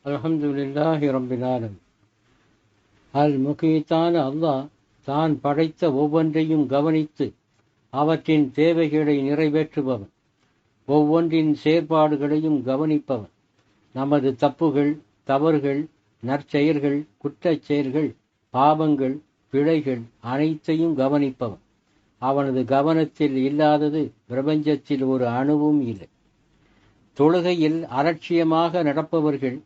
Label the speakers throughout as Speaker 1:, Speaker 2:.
Speaker 1: அல்ஹம்துலில்லாஹி ரப்பில் ஆலமீன். முகீத்தான அல்லாஹ் தான் படைத்த ஒவ்வொன்றையும் கவனித்து அவற்றின் தேவைகளை நிறைவேற்றுபவன், ஒவ்வொன்றின் செயற்பாடுகளையும் கவனிப்பவன். நமது தப்புகள், தவறுகள், நற்செயல்கள், குற்றச் செயல்கள், பாவங்கள், பிழைகள் அனைத்தையும் கவனிப்பவன். அவனது கவனத்தில் இல்லாதது பிரபஞ்சத்தில் ஒரு அணுவும் இல்லை. தொழுகையில் அலட்சியமாக நடப்பவர்கள்,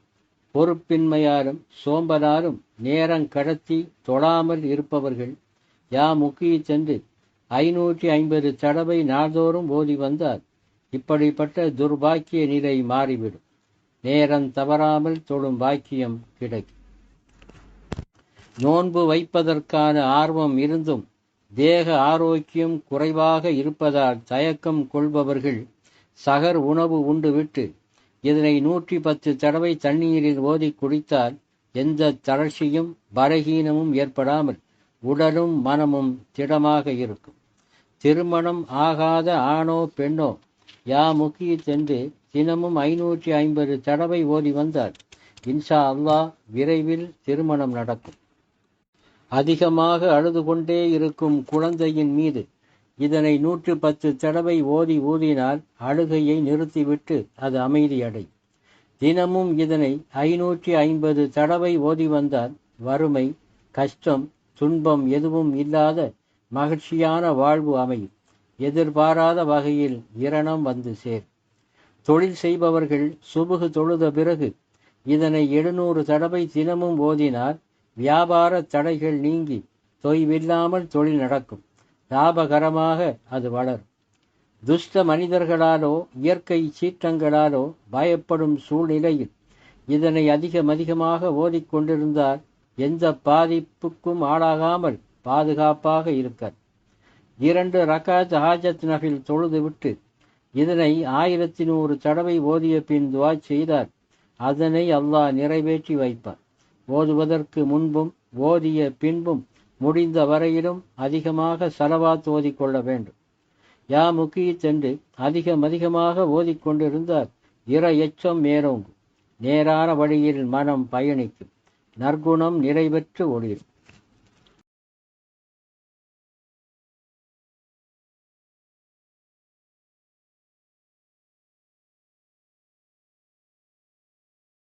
Speaker 1: பொறுப்பின்மையாலும் சோம்பலாலும் நேரம் கடத்தி தொழாமல் இருப்பவர்கள், யா முகீத் என்று 550 தடவை நாள்தோறும் ஓதி வந்தால் இப்படிப்பட்ட துர்பாக்கிய நிலை மாறிவிடும். நேரம் தவறாமல் தொழும் பாக்கியம் கிடைக்கும். நோன்பு வைப்பதற்கான ஆர்வம் இருந்தும் தேக ஆரோக்கியம் குறைவாக இருப்பதால் தயக்கம் கொள்பவர்கள் சகர் உணவு உண்டுவிட்டு இதனை 110 தடவை தண்ணீரில் ஓதி குடித்தால் எந்த தளர்ச்சியும் பலகீனமும் ஏற்படாமல் உடலும் மனமும் திடமாக இருக்கும். திருமணம் ஆகாத ஆணோ பெண்ணோ யா முகீத் என்று தினமும் 550 தடவை ஓதி வந்தால் இன்ஷா அல்லாஹ் விரைவில் திருமணம் நடக்கும். அதிகமாக அழுது கொண்டே இருக்கும் குழந்தையின் மீது இதனை 110 தடவை ஓதி ஊதினால் அழுகையை நிறுத்திவிட்டு அது அமைதியடையும். தினமும் இதனை 550 தடவை ஓதி வந்தால் வறுமை, கஷ்டம், துன்பம் எதுவும் இல்லாத மகிழ்ச்சியான வாழ்வு அமையும். எதிர்பாராத வகையில் இரணம் வந்து சேர். தொழில் செய்பவர்கள் சுபுகு தொழுத பிறகு இதனை 700 தடவை தினமும் ஓதினால் வியாபார தடைகள் நீங்கி தொய்வில்லாமல் தொழில் நடக்கும். லாபகரமாக அது வளரும். துஷ்ட மனிதர்களாலோ இயற்கை சீற்றங்களாலோ பயப்படும் சூழ்நிலையில் இதனை அதிகமாக ஓதிக்கொண்டிருந்தால் எந்த பாதிப்புக்கும் ஆளாகாமல் பாதுகாப்பாக இருக்கார். 2 ரகாத் ஹாஜத் நஃபில் தொழுதுவிட்டு இதனை 1100 தடவை ஓதிய பின் துஆ செய்தார் அதனை அல்லாஹ் நிறைவேற்றி வைப்பார். ஓதுவதற்கு முன்பும் ஓதிய பின்பும் முடிந்த வரையிலும் அதிகமாக ஸலவாத் ஓதிக்கொள்ள வேண்டும். யா முகீத் என்று அதிகமாக ஓதிக்கொண்டிருந்தால் இற எச்சம் மேலோங்கும். நேரான வழியில் மனம் பயணிக்கும். நற்குணம் நிறைவேற்று ஒளிரும்.